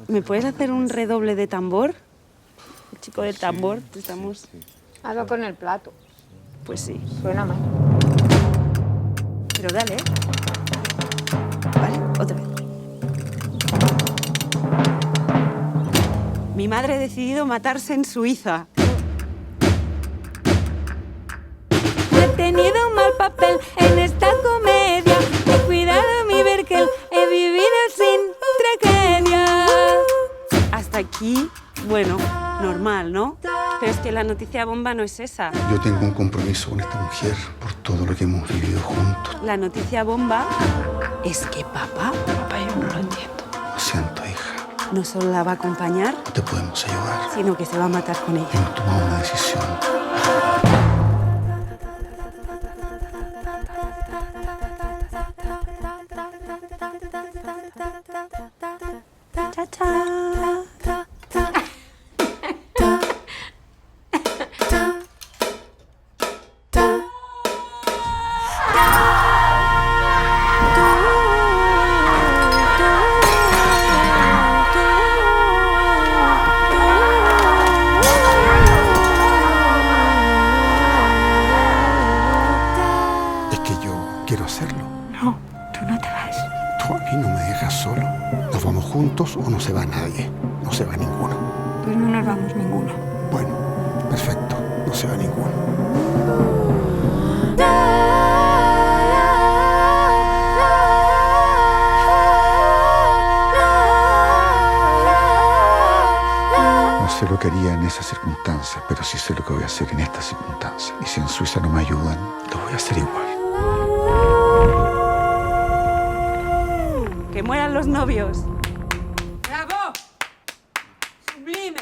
¿Me puedes hacer un redoble de tambor? El chico del tambor, estamos... Hazlo con el plato. Pues sí. Suena mal. Pero dale, ¿eh? Vale, otra vez. Mi madre ha decidido matarse en Suiza. He tenido un mal papel en esta comedia. He cuidado mi Berkel, he vivido sin tragedia. Hasta aquí, bueno, normal, ¿no? Pero es que la noticia bomba no es esa. Yo tengo un compromiso con esta mujer por todo lo que hemos vivido juntos. La noticia bomba es que papá yo no lo entiendo. Lo siento, hija. No solo la va a acompañar, No te podemos ayudar. sino que se va a matar con ella. Hemos tomado una decisión. Cha, cha. Es que yo quiero hacerlo. No, tú no te vas. Tú a mí no me dejas solo. Nos vamos juntos o no se va nadie. No se va ninguno. Pues no nos vamos ninguno. Bueno, perfecto. No se va ninguno. No sé lo que haría en esas circunstancias, pero sí sé lo que voy a hacer en estas circunstancias. Y si en Suiza no me ayudan, lo voy a hacer igual. ¡Que mueran los novios! ¡Bravo! ¡Sublime!